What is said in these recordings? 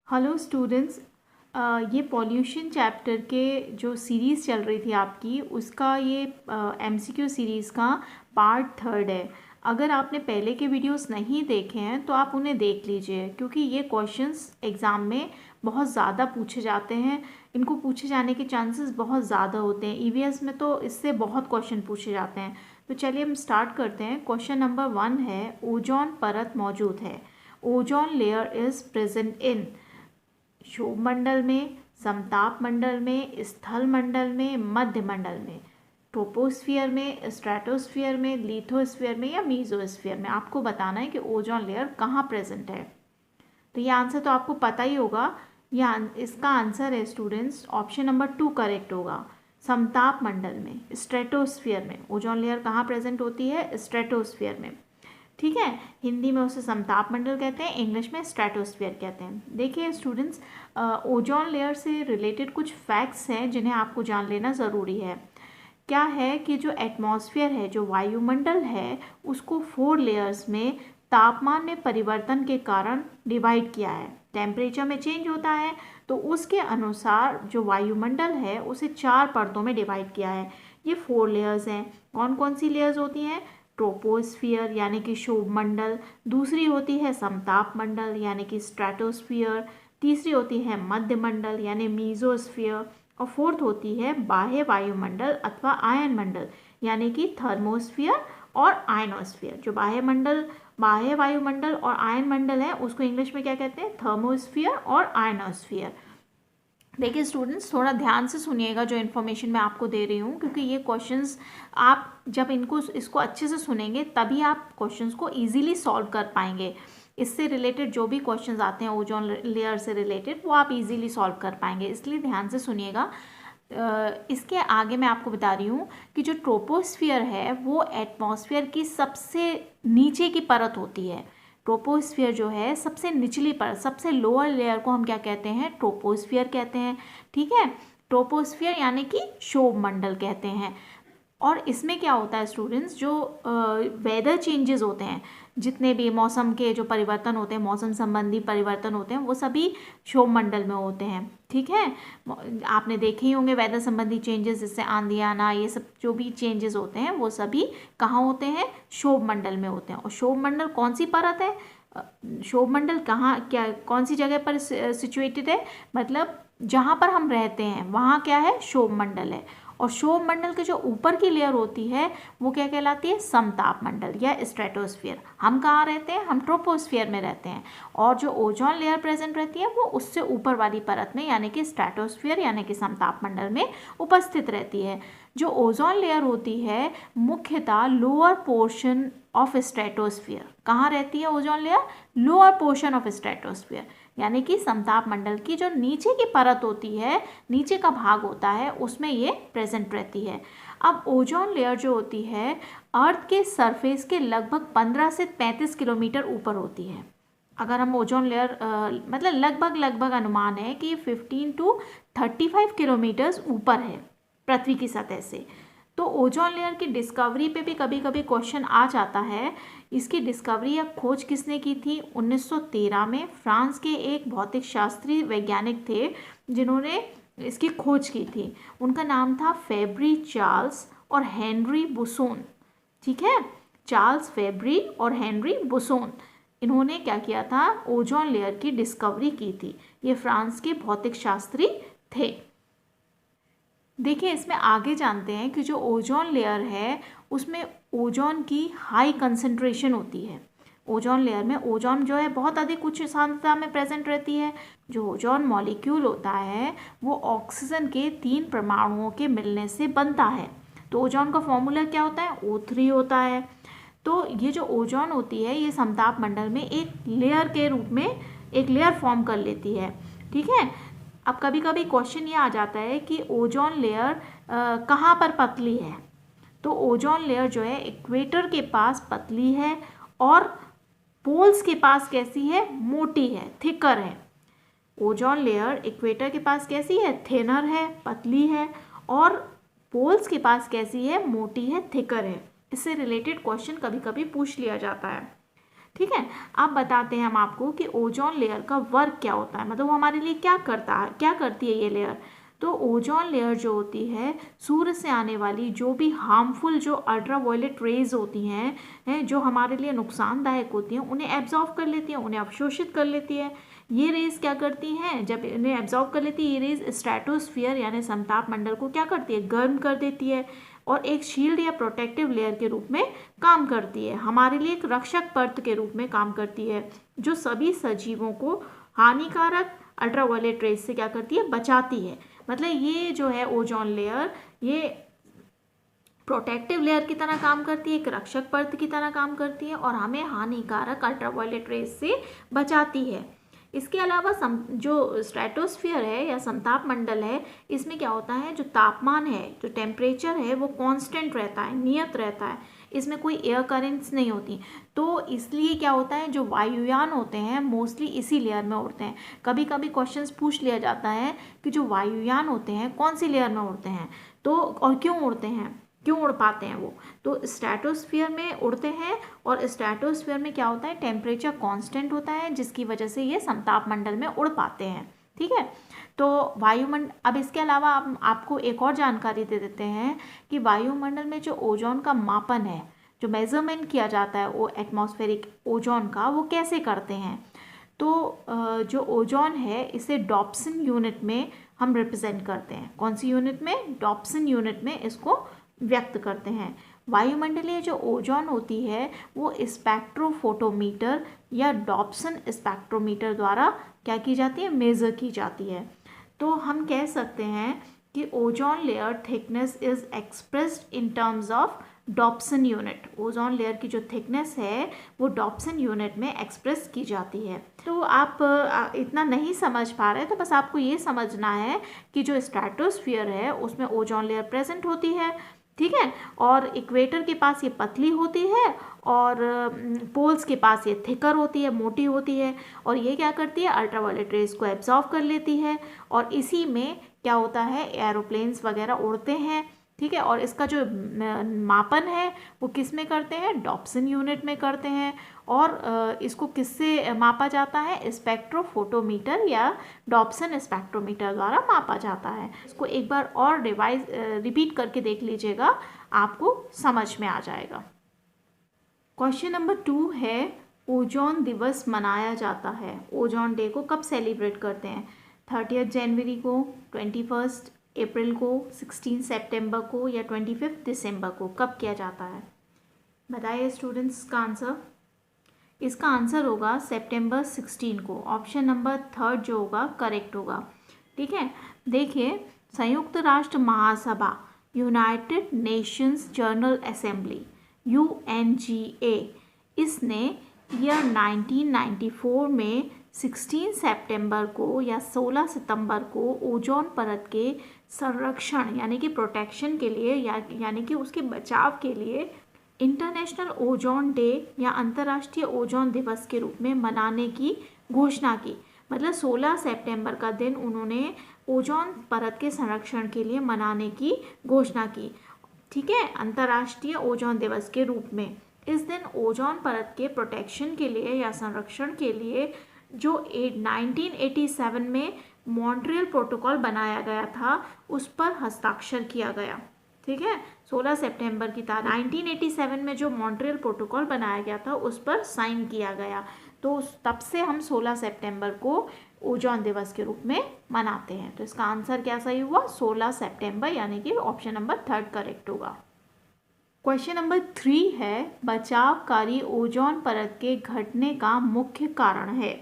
Hello students, ये pollution chapter के जो सीरीज़ चल रही थी आपकी उसका ये एमसीक्यू सीरीज़ का पार्ट 3 है। अगर आपने पहले के वीडियोस नहीं देखे हैं तो आप उन्हें देख लीजिए, क्योंकि ये क्वेश्चंस एग्ज़ाम में बहुत ज़्यादा पूछे जाते हैं। इनको पूछे जाने के चांसेस बहुत ज़्यादा होते हैं। ईवीएस में तो इससे बहुत क्वेश्चन पूछे जाते हैं। तो चलिए हम स्टार्ट करते हैं। क्वेश्चन नंबर 1 है, ओजोन परत मौजूद है। Ozone layer is present in क्षोभ मंडल में, समताप मंडल में, स्थल मंडल में, मध्य मंडल में, ट्रोपोस्फियर में, स्ट्रेटोस्फियर में, लिथोस्फियर में या मीजोस्फियर में। आपको बताना है कि ओजोन लेयर कहाँ प्रेजेंट है। तो ये आंसर तो आपको पता ही होगा। इसका आंसर है स्टूडेंट्स, ऑप्शन नंबर 2 करेक्ट होगा। समताप मंडल में, स्ट्रेटोस्फियर में। ओजोन लेयर कहाँ प्रेजेंट होती है? स्ट्रेटोस्फियर में। ठीक है, हिंदी में उसे समताप मंडल कहते हैं, इंग्लिश में स्ट्रेटोस्फियर कहते हैं। देखिए स्टूडेंट्स, ओजोन लेयर से रिलेटेड कुछ फैक्ट्स हैं जिन्हें आपको जान लेना ज़रूरी है। क्या है कि जो एटमॉस्फेयर है, जो वायुमंडल है, उसको 4 लेयर्स में तापमान में परिवर्तन के कारण डिवाइड किया है। टेम्परेचर में चेंज होता है तो उसके अनुसार जो वायुमंडल है उसे 4 परतों में डिवाइड किया है। ये 4 लेयर्स हैं। कौन कौन सी लेयर्स होती हैं? ट्रोपोस्फियर यानी कि क्षोभ मंडल, दूसरी होती है समताप मंडल यानी कि स्ट्रेटोस्फियर, तीसरी होती है मध्य मंडल यानी मीजोस्फियर, और फोर्थ होती है बाह्य वायुमंडल अथवा आयन मंडल यानी कि थर्मोस्फियर और आयनोस्फियर। जो बाह्य वायुमंडल और आयन मंडल है उसको इंग्लिश में क्या कहते हैं? थर्मोस्फियर और आयनोस्फियर। देखिए स्टूडेंट्स, थोड़ा ध्यान से सुनिएगा जो इन्फॉर्मेशन मैं आपको दे रही हूँ, क्योंकि ये क्वेश्चंस आप जब इसको अच्छे से सुनेंगे तभी आप क्वेश्चंस को इजीली सॉल्व कर पाएंगे। इससे रिलेटेड जो भी क्वेश्चंस आते हैं ओजोन लेयर से रिलेटेड, वो आप इजीली सॉल्व कर पाएंगे, इसलिए ध्यान से सुनिएगा। इसके आगे मैं आपको बता रही हूँ कि जो ट्रोपोस्फियर है वो एटमॉस्फेयर की सबसे नीचे की परत होती है। ट्रोपोस्फियर जो है सबसे निचली परत, सबसे लोअर लेयर को हम क्या कहते हैं? ट्रोपोस्फियर कहते हैं। ठीक है, ट्रोपोस्फियर यानी कि क्षोभ मंडल कहते हैं। और इसमें क्या होता है स्टूडेंट्स, जो वेदर चेंजेस होते हैं, जितने भी मौसम के जो परिवर्तन होते हैं, मौसम संबंधी परिवर्तन होते हैं, वो सभी क्षोभ मंडल में होते हैं। ठीक है, आपने देखे ही होंगे वेदर संबंधी चेंजेस, जैसे आंधी आना, ये सब जो भी चेंजेस होते हैं वो सभी कहाँ होते हैं? क्षोभ मंडल में होते हैं। और क्षोभ मंडल कौन सी परत है? क्षोभ मंडल कहाँ, क्या, कौन सी जगह पर सिचुएटेड है? मतलब जहाँ पर हम रहते हैं वहाँ क्या है? क्षोभ मंडल है। और क्षोभ मंडल के जो ऊपर की लेयर होती है वो क्या कहलाती है? समताप मंडल या स्ट्रेटोस्फियर। हम कहाँ रहते हैं? हम ट्रोपोस्फियर में रहते हैं। और जो ओजोन लेयर प्रेजेंट रहती है वो उससे ऊपर वाली परत में यानी कि स्ट्रेटोस्फियर यानी कि समताप मंडल में उपस्थित रहती है। जो ओजोन लेयर होती है मुख्यतः लोअर पोर्शन ऑफ स्ट्रेटोस्फियर। कहाँ रहती है ozone layer? Lower portion of stratosphere यानी कि समताप मंडल की जो नीचे की परत होती है, नीचे का भाग होता है, उसमें ये प्रेजेंट रहती है। अब ओजोन लेयर जो होती है अर्थ के सरफेस के लगभग 15 से 35 किलोमीटर ऊपर होती है। अगर हम ओजोन लेयर मतलब लगभग अनुमान है कि 15 to 35 किलोमीटर्स ऊपर है पृथ्वी की सतह से। तो ओजोन लेयर की डिस्कवरी पे भी कभी कभी क्वेश्चन आ जाता है। इसकी डिस्कवरी या खोज किसने की थी? 1913 में फ्रांस के एक भौतिक शास्त्री वैज्ञानिक थे जिन्होंने इसकी खोज की थी। उनका नाम था फेब्री चार्ल्स और हेनरी बुसोन। ठीक है, चार्ल्स फेब्री और हेनरी बुसोन, इन्होंने क्या किया था? ओजोन लेयर की डिस्कवरी की थी। ये फ्रांस के भौतिक शास्त्री थे। देखिए इसमें आगे जानते हैं कि जो ओजोन लेयर है उसमें ओजोन की हाई कंसंट्रेशन होती है। ओजोन लेयर में ओजोन जो है बहुत अधिक उच्च सांद्रता में प्रेजेंट रहती है। जो ओजोन मॉलिक्यूल होता है वो ऑक्सीजन के 3 परमाणुओं के मिलने से बनता है। तो ओजोन का फॉर्मूला क्या होता है? O3 होता है। तो ये जो ओजोन होती है ये समताप मंडल में एक लेयर के रूप में एक लेयर फॉर्म कर लेती है। ठीक है, अब कभी कभी क्वेश्चन ये आ जाता है कि ओजोन लेयर कहाँ पर पतली है? तो ओजोन लेयर जो है इक्वेटर के पास पतली है और पोल्स के पास कैसी है? मोटी है, थिकर है। ओजोन लेयर इक्वेटर के पास कैसी है? थिनर है, पतली है। और पोल्स के पास कैसी है? मोटी है, थिकर है। इससे रिलेटेड क्वेश्चन कभी कभी पूछ लिया जाता है। ठीक है। अब बताते हैं हम आपको कि ओजोन लेयर का वर्क क्या होता है, मतलब वो हमारे लिए क्या करता है, क्या करती है ये लेयर। तो ओजोन लेयर जो होती है सूर्य से आने वाली जो भी हार्मफुल जो अल्ट्रावायलेट रेज होती हैं जो हमारे लिए नुकसानदायक होती हैं उन्हें एब्जॉर्ब कर लेती हैं, उन्हें अवशोषित कर लेती है। ये रेज क्या करती हैं, जब इन्हें एब्जॉर्ब कर लेती है ये रेज स्ट्रेटोस्फीयर यानी समताप मंडल को क्या करती है, गर्म कर देती है और एक शील्ड या प्रोटेक्टिव लेयर के रूप में काम करती है, हमारे लिए एक रक्षक परत के रूप में काम करती है जो सभी सजीवों को हानिकारक अल्ट्रावायलेट रेज से क्या करती है, बचाती है। मतलब ये जो है ओजोन लेयर ये प्रोटेक्टिव लेयर की तरह काम करती है, एक रक्षक परत की तरह काम करती है और हमें हानिकारक अल्ट्रावायलेट रेज से बचाती है। इसके अलावा जो स्ट्रेटोस्फीयर है या समताप मंडल है इसमें क्या होता है, जो तापमान है, जो टेम्परेचर है वो कांस्टेंट रहता है, नियत रहता है, इसमें कोई एयर करेंट्स नहीं होती। तो इसलिए क्या होता है, जो वायुयान होते हैं मोस्टली इसी लेयर में उड़ते हैं। कभी कभी क्वेश्चंस पूछ लिया जाता है कि जो वायुयान होते हैं कौन सी लेयर में उड़ते हैं, तो और क्यों उड़ते हैं, क्यों उड़ पाते हैं वो, तो स्ट्रेटोस्फीयर में उड़ते हैं और स्ट्रेटोस्फीयर में क्या होता है, टेम्परेचर कांस्टेंट होता है जिसकी वजह से ये समताप मंडल में उड़ पाते हैं। ठीक है, तो वायुमंडल, अब इसके अलावा आपको एक और जानकारी दे देते हैं कि वायुमंडल में जो ओजोन का मापन है, जो मेजरमेंट किया जाता है वो एटमॉस्फेरिक ओजोन का, वो कैसे करते हैं। तो जो ओजोन है इसे डॉप्सन यूनिट में हम रिप्रेजेंट करते हैं। कौन सी यूनिट में, डॉप्सन यूनिट में इसको व्यक्त करते हैं। वायुमंडलीय जो ओजोन होती है वो स्पेक्ट्रोफोटोमीटर या डॉप्सन स्पेक्ट्रोमीटर द्वारा क्या की जाती है, मेज़र की जाती है। तो हम कह सकते हैं कि ozone layer thickness is expressed in terms of Dobson unit. Ozone layer की जो थिकनेस है वो डॉप्सन यूनिट में एक्सप्रेस की जाती है। तो आप इतना नहीं समझ पा रहे तो बस आपको ये समझना है कि जो स्ट्रेटोस्फीयर है उसमें ओजोन लेयर प्रेजेंट होती है, ठीक है, और इक्वेटर के पास ये पतली होती है और पोल्स के पास ये थिकर होती है, मोटी होती है, और ये क्या करती है, अल्ट्रावायलेट रेज को एब्जॉर्ब कर लेती है और इसी में क्या होता है, एरोप्लेन्स वगैरह उड़ते हैं। ठीक है, और इसका जो मापन है वो किस में करते हैं, डॉप्सन यूनिट में करते हैं, और इसको किससे मापा जाता है, स्पेक्ट्रोफोटोमीटर या डॉप्सन स्पेक्ट्रोमीटर द्वारा मापा जाता है। इसको एक बार और रिपीट करके देख लीजिएगा, आपको समझ में आ जाएगा। क्वेश्चन नंबर 2 है, ओजोन दिवस मनाया जाता है, ओजोन डे को कब सेलिब्रेट करते हैं, 30 जनवरी को, 21 अप्रैल को, 16 सितंबर को या 25 दिसंबर को, कब किया जाता है। बताइए स्टूडेंट्स का आंसर। इसका आंसर होगा सितंबर 16 को। ऑप्शन नंबर 3 जो होगा करेक्ट होगा। ठीक है, देखिए संयुक्त राष्ट्र महासभा, United Nations General Assembly UNGA, इसने ईयर 1994 में 16 सितंबर को या 16 सितंबर को ओजोन परत के संरक्षण यानी कि प्रोटेक्शन के लिए यानी कि उसके बचाव के लिए इंटरनेशनल ओजोन डे या अंतर्राष्ट्रीय ओजोन दिवस के रूप में मनाने की घोषणा की। मतलब 16 सितंबर का दिन उन्होंने ओजोन परत के संरक्षण के लिए मनाने की घोषणा की। ठीक है, अंतर्राष्ट्रीय ओजोन दिवस के रूप में इस दिन ओजोन परत के प्रोटेक्शन के लिए या संरक्षण के लिए जो 1987 में मॉन्ट्रियल प्रोटोकॉल बनाया गया था उस पर हस्ताक्षर किया गया। ठीक है, 16 सितंबर की तारीख 1987 में जो मॉन्ट्रियल प्रोटोकॉल बनाया गया था उस पर साइन किया गया। तो तब से हम 16 सितंबर को ओजोन दिवस के रूप में मनाते हैं। तो इसका आंसर क्या सही हुआ, 16 सितंबर, यानी कि ऑप्शन नंबर 3 करेक्ट होगा। क्वेश्चन नंबर 3 है, बचावकारी ओजोन परत के घटने का मुख्य कारण है,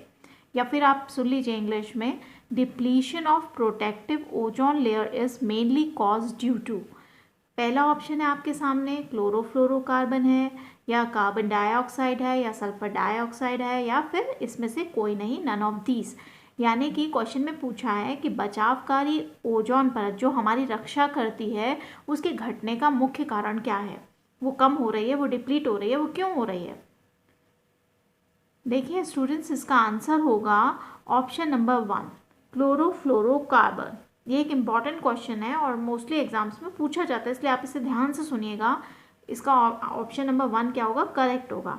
या फिर आप सुन लीजिए इंग्लिश में, depletion of protective ozone layer is mainly cause due to. पहला ऑप्शन है आपके सामने क्लोरोफ्लोरोकार्बन है, या कार्बन डाइऑक्साइड है, या सल्फर डाइऑक्साइड है, या फिर इसमें से कोई नहीं, नन ऑफ दीज। यानी कि क्वेश्चन में पूछा है कि बचावकारी ओजोन परत जो हमारी रक्षा करती है उसके घटने का मुख्य कारण क्या है, वो कम हो रही है, वो डिप्लीट हो रही है, वो क्यों हो रही है। देखिए स्टूडेंट्स, इसका आंसर होगा ऑप्शन नंबर 1 क्लोरोफ्लोरोकार्बन। ये एक इम्पॉर्टेंट क्वेश्चन है और मोस्टली एग्जाम्स में पूछा जाता है, इसलिए आप इसे ध्यान से सुनिएगा। इसका ऑप्शन नंबर 1 क्या होगा, करेक्ट होगा।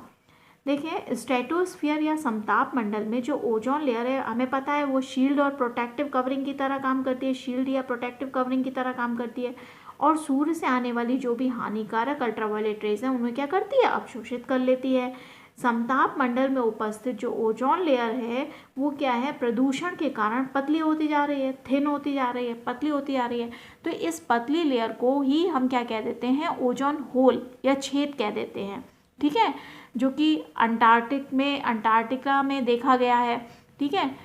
देखिए स्ट्रेटोस्फीयर या समताप मंडल में जो ओजोन लेयर है, हमें पता है वो शील्ड और प्रोटेक्टिव कवरिंग की तरह काम करती है, शील्ड या प्रोटेक्टिव कवरिंग की तरह काम करती है, और सूर्य से आने वाली जो भी हानिकारक अल्ट्रावायलेट रेज हैं उन्हें क्या करती है, अवशोषित कर लेती है। समताप मंडल में उपस्थित जो ओजोन लेयर है वो क्या है, प्रदूषण के कारण पतली होती जा रही है, थिन होती जा रही है, पतली होती जा रही है। तो इस पतली लेयर को ही हम क्या कह देते हैं, ओजोन होल या छेद कह देते हैं, ठीक है, जो कि अंटार्कटिका में देखा गया है, ठीक है,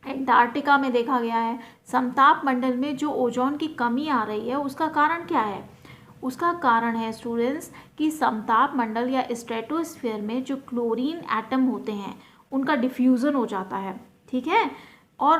अंटार्कटिका में देखा गया है। समताप मंडल में जो ओजोन की कमी आ रही है उसका कारण क्या है, उसका कारण है स्टूडेंट्स कि समताप मंडल या स्ट्रेटोस्फीयर में जो क्लोरीन एटम होते हैं उनका डिफ्यूज़न हो जाता है, ठीक है, और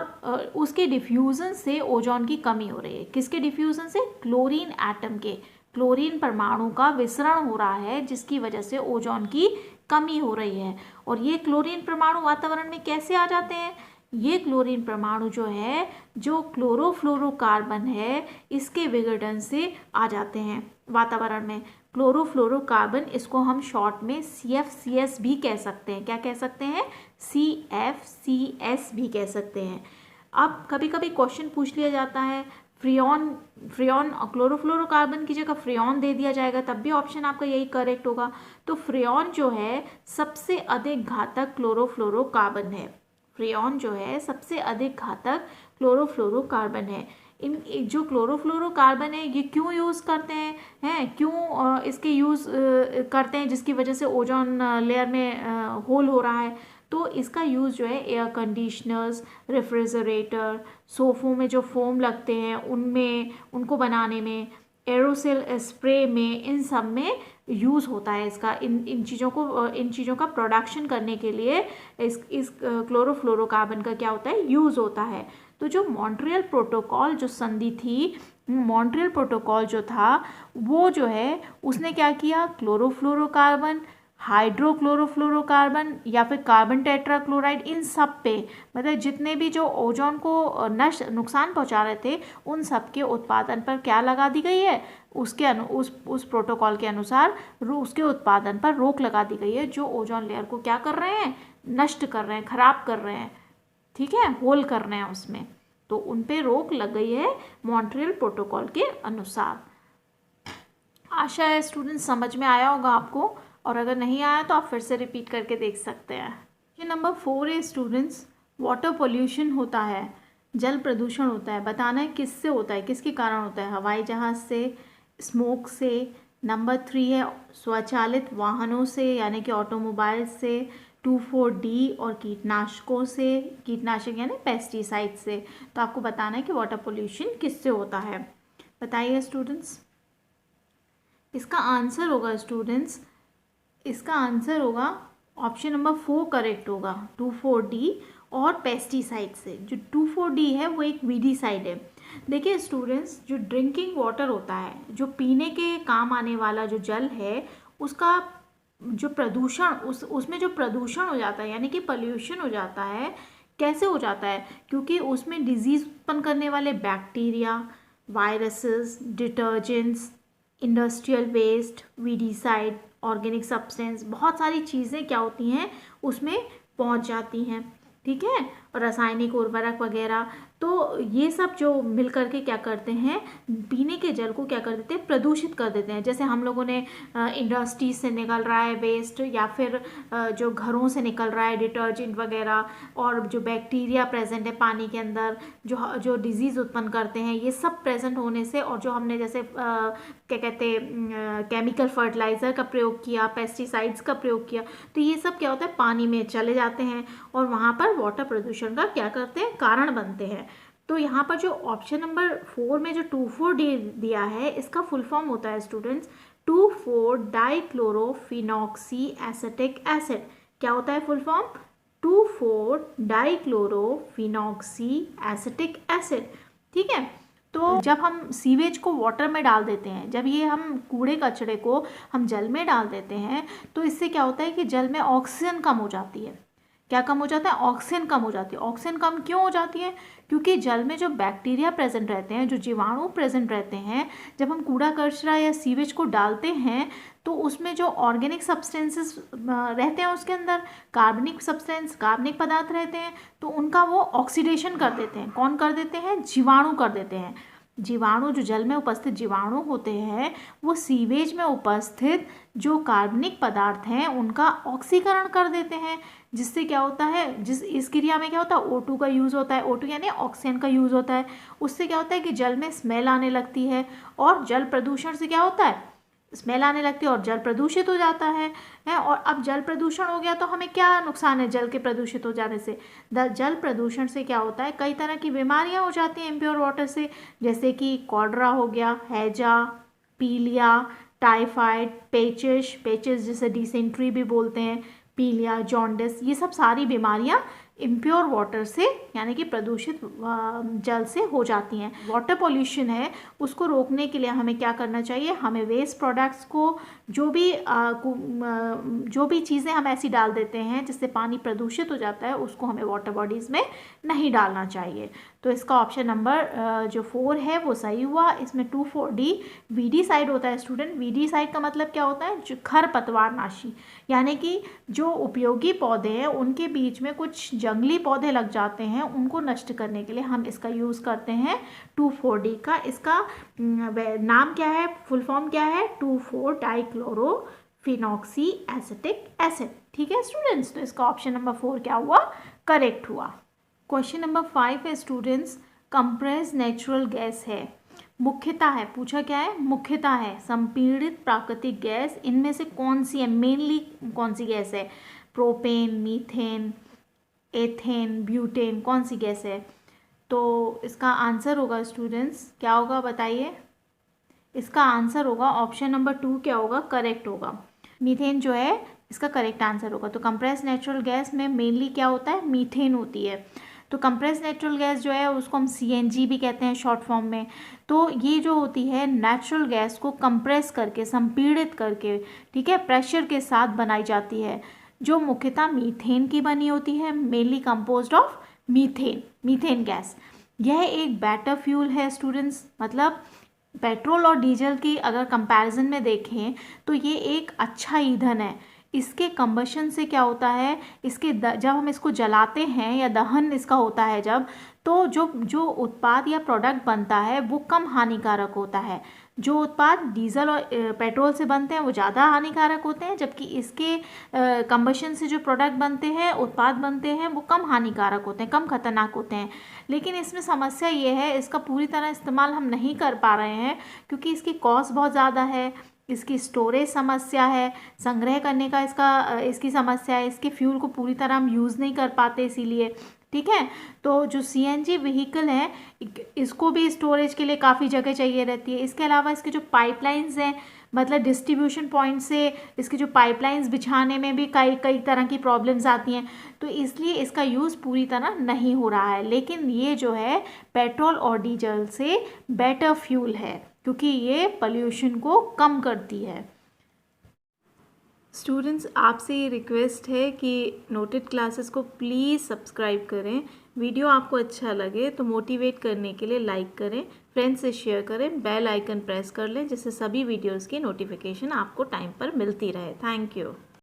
उसके डिफ्यूज़न से ओजोन की कमी हो रही है। किसके डिफ्यूज़न से, क्लोरीन एटम के, क्लोरीन परमाणु का विसरण हो रहा है जिसकी वजह से ओजोन की कमी हो रही है। और ये क्लोरीन परमाणु वातावरण में कैसे आ जाते हैं, ये क्लोरीन परमाणु जो है, जो क्लोरोफ्लोरोकार्बन है, इसके विघटन से आ जाते हैं वातावरण में। क्लोरोफ्लोरोकार्बन, इसको हम शॉर्ट में CFCS भी कह सकते हैं। क्या कह सकते हैं, CFCS भी कह सकते हैं। अब कभी कभी क्वेश्चन पूछ लिया जाता है, फ्रियोन क्लोरोफ्लोरोकार्बन की जगह फ्रियोन दे दिया जाएगा तब भी ऑप्शन आपका यही करेक्ट होगा। तो फ्रियोन जो है सबसे अधिक घातक क्लोरोफ्लोरोकार्बन है, फ्रियोन जो है सबसे अधिक घातक क्लोरोफ्लोरोकार्बन है। इन जो क्लोरोफ्लोरोकार्बन है ये क्यों यूज़ करते हैं क्यों इसके यूज़ करते हैं जिसकी वजह से ओजोन लेयर में होल हो रहा है। तो इसका यूज़ जो है एयर कंडीशनर्स, रेफ्रिजरेटर, सोफ़ों में जो फोम लगते हैं उनमें, उनको बनाने में, एरोसोल स्प्रे में, इन सब में यूज़ होता है इसका। इन चीज़ों का प्रोडक्शन करने के लिए इस क्लोरोफ्लोरोकार्बन का क्या होता है, यूज़ होता है। तो जो मॉन्ट्रियल प्रोटोकॉल जो संधि थी, मॉन्ट्रियल प्रोटोकॉल जो था वो जो है उसने क्या किया, क्लोरोफ्लोरोकार्बन, हाइड्रोक्लोरोफ्लोरोकार्बन या फिर कार्बन टेट्राक्लोराइड, इन सब पे, मतलब जितने भी जो ओजोन को नुकसान पहुंचा रहे थे उन सब के उत्पादन पर क्या लगा दी गई है, उस प्रोटोकॉल के अनुसार उसके उत्पादन पर रोक लगा दी गई है, जो ओजोन लेयर को क्या कर रहे हैं, नष्ट कर रहे हैं, खराब कर रहे हैं, ठीक है, होल कर रहे हैं उसमें। तो उन पे रोक लग गई है मॉन्ट्रियल प्रोटोकॉल के अनुसार। आशा है स्टूडेंट्स समझ में आया होगा आपको, और अगर नहीं आया तो आप फिर से रिपीट करके देख सकते हैं। ये नंबर 4 है स्टूडेंट्स, वाटर पोल्यूशन होता है, जल प्रदूषण होता है, बताना है किससे होता है, किसके कारण होता है, हवाई जहाज़ से, स्मोक से। नंबर 3 है स्वचालित वाहनों से यानी कि ऑटोमोबाइल से। 2,4-D और कीटनाशकों से, कीटनाशक यानी पेस्टिसाइड से। तो आपको बताना है कि वाटर पोल्यूशन किससे होता है, बताइए स्टूडेंट्स। इसका आंसर होगा स्टूडेंट्स, इसका आंसर होगा ऑप्शन नंबर 4 करेक्ट होगा, 2,4-D और पेस्टिसाइड से। जो 2,4-D है वो एक वीडीसाइड है। देखिए स्टूडेंट्स, जो ड्रिंकिंग वाटर होता है, जो पीने के काम आने वाला जो जल है, उसका जो प्रदूषण, उसमें जो प्रदूषण हो जाता है यानी कि पोल्यूशन हो जाता है, कैसे हो जाता है, क्योंकि उसमें डिजीज़ उत्पन्न करने वाले bacteria, viruses, detergents, industrial waste, weedicide, organic substance, बहुत सारी चीज़ें क्या होती हैं उसमें पहुंच जाती हैं, ठीक है, और रासायनिक उर्वरक वगैरह। तो ये सब जो मिल करके क्या करते हैं, पीने के जल को क्या कर देते हैं, प्रदूषित कर देते हैं। जैसे हम लोगों ने इंडस्ट्रीज से निकल रहा है वेस्ट, या फिर जो घरों से निकल रहा है डिटर्जेंट वगैरह, और जो बैक्टीरिया प्रेजेंट है पानी के अंदर जो डिजीज़ उत्पन्न करते हैं, ये सब प्रेजेंट होने से, और जो हमने जैसे क्या कहते हैं केमिकल फर्टिलाइज़र का प्रयोग किया, पेस्टिसाइड्स का प्रयोग किया, तो ये सब क्या होता है पानी में चले जाते हैं और वहाँ पर वाटर प्रदूषण का क्या करते हैं, कारण बनते हैं। तो यहाँ पर जो ऑप्शन नंबर 4 में जो 2,4-D दिया है, इसका फुल फॉर्म होता है स्टूडेंट्स 2,4-डाइक्लोरोफिनॉक्सी एसिटिक एसिड। क्या होता है फुल फॉर्म, 2,4-डाइक्लोरोफिनॉक्सी एसिटिक एसिड, ठीक है। तो जब हम सीवेज को वाटर में डाल देते हैं, जब ये हम कूड़े कचरे को हम जल में डाल देते हैं, तो इससे क्या होता है कि जल में ऑक्सीजन कम हो जाती है। क्या कम हो जाता है? ऑक्सीजन कम हो जाती है। ऑक्सीजन कम क्यों हो जाती है? क्योंकि जल में जो बैक्टीरिया प्रेजेंट रहते हैं, जो जीवाणु प्रेजेंट रहते हैं, जब हम कूड़ा कचरा या सीवेज को डालते हैं तो उसमें जो ऑर्गेनिक सब्सटेंसेस रहते हैं, उसके अंदर कार्बनिक पदार्थ रहते हैं, तो उनका वो ऑक्सीडेशन कर देते हैं। कौन कर देते हैं? जीवाणु कर देते हैं। जीवाणु, जो जल में उपस्थित जीवाणु होते हैं, वो सीवेज में उपस्थित जो कार्बनिक पदार्थ हैं उनका ऑक्सीकरण कर देते हैं, जिससे क्या होता है, इस क्रिया में क्या होता है? O2 का यूज़ होता है। O2 यानी ऑक्सीजन का यूज़ होता है। उससे क्या होता है कि जल में स्मेल आने लगती है, और जल प्रदूषण से क्या होता है? स्मेल आने लगती है और जल प्रदूषित हो जाता है। और अब जल प्रदूषण हो गया तो हमें क्या नुकसान है जल के प्रदूषित हो जाने से? जल प्रदूषण से क्या होता है, कई तरह की बीमारियां हो जाती हैं इम्प्योर वाटर से, जैसे कि कॉलरा हो गया, हैजा, पीलिया, टाइफाइड, पेचिस जिसे डिसेंट्री भी बोलते हैं, पीलिया, जॉन्डिस, ये सब सारी बीमारियां इम्प्योर वाटर से यानी कि प्रदूषित जल से हो जाती हैं। वाटर पॉल्यूशन है, उसको रोकने के लिए हमें क्या करना चाहिए? हमें वेस्ट प्रोडक्ट्स को, जो भी चीज़ें हम ऐसी डाल देते हैं जिससे पानी प्रदूषित हो जाता है, उसको हमें वाटर बॉडीज़ में नहीं डालना चाहिए। तो इसका ऑप्शन नंबर जो 4 है वो सही हुआ। इसमें 2,4D वीडीसाइड होता है स्टूडेंट। वीडीसाइड का मतलब क्या होता है? जो खरपतवारनाशी, यानी कि जो उपयोगी पौधे हैं उनके बीच में कुछ जंगली पौधे लग जाते हैं, उनको नष्ट करने के लिए हम इसका यूज़ करते हैं 2,4-D का। इसका नाम क्या है, फुल फॉर्म क्या है? 2,4-डाइक्लोरोफिनॉक्सी एसिटिक एसिड। ठीक है स्टूडेंट्स, तो इसका ऑप्शन नंबर 4 क्या हुआ? करेक्ट हुआ। क्वेश्चन नंबर 5 है स्टूडेंट्स, कंप्रेस्ड नेचुरल गैस है, मुख्यतः है, पूछा क्या है? मुख्यतः है संपीड़ित प्राकृतिक गैस, इनमें से कौन सी है? मेनली कौन सी गैस है? प्रोपेन, मीथेन, एथेन, ब्यूटेन, कौन सी गैस है? तो इसका आंसर होगा स्टूडेंट्स, क्या होगा बताइए? इसका आंसर होगा ऑप्शन नंबर 2 क्या होगा? करेक्ट होगा। मीथेन जो है इसका करेक्ट आंसर होगा। तो कंप्रेस्ड नेचुरल गैस में मेनली क्या होता है? मीथेन होती है। तो कंप्रेस्ड नेचुरल गैस जो है उसको हम CNG भी कहते हैं शॉर्ट फॉर्म में। तो ये जो होती है नेचुरल गैस को कंप्रेस करके, संपीड़ित करके, ठीक है, प्रेशर के साथ बनाई जाती है, जो मुख्यतः मीथेन की बनी होती है, mainly composed of methane gas. यह एक बेटर फ्यूल है स्टूडेंट्स, मतलब पेट्रोल और डीजल की अगर कंपैरिजन में देखें तो ये एक अच्छा ईंधन है। इसके कंबशन से क्या होता है, जब हम इसको जलाते हैं या दहन इसका होता है जब, तो जो उत्पाद या प्रोडक्ट बनता है वो कम हानिकारक होता है। जो उत्पाद डीजल और पेट्रोल से बनते हैं वो ज़्यादा हानिकारक होते हैं, जबकि इसके कंबशन से जो प्रोडक्ट बनते हैं, उत्पाद बनते हैं, वो कम हानिकारक होते हैं, कम खतरनाक होते हैं। लेकिन इसमें समस्या ये है, इसका पूरी तरह इस्तेमाल हम नहीं कर पा रहे हैं क्योंकि इसकी कॉस्ट बहुत ज़्यादा है, इसकी स्टोरेज समस्या है, संग्रह करने का इसकी समस्या है, इसके फ्यूल को पूरी तरह हम यूज़ नहीं कर पाते इसीलिए। ठीक है, तो जो CNG व्हीकल है इसको भी स्टोरेज के लिए काफ़ी जगह चाहिए रहती है। इसके अलावा इसके जो पाइपलाइंस हैं, मतलब डिस्ट्रीब्यूशन पॉइंट से इसकी जो पाइपलाइंस बिछाने में भी कई तरह की प्रॉब्लम्स आती हैं, तो इसलिए इसका यूज़ पूरी तरह नहीं हो रहा है। लेकिन ये जो है पेट्रोल और डीजल से बेटर फ्यूल है क्योंकि ये पोल्यूशन को कम करती है। स्टूडेंट्स, आपसे ये रिक्वेस्ट है कि नोटेड क्लासेस को प्लीज़ सब्सक्राइब करें। वीडियो आपको अच्छा लगे तो मोटिवेट करने के लिए लाइक करें, फ्रेंड्स से शेयर करें, बेल आइकन प्रेस कर लें जिससे सभी वीडियोस की नोटिफिकेशन आपको टाइम पर मिलती रहे। Thank you.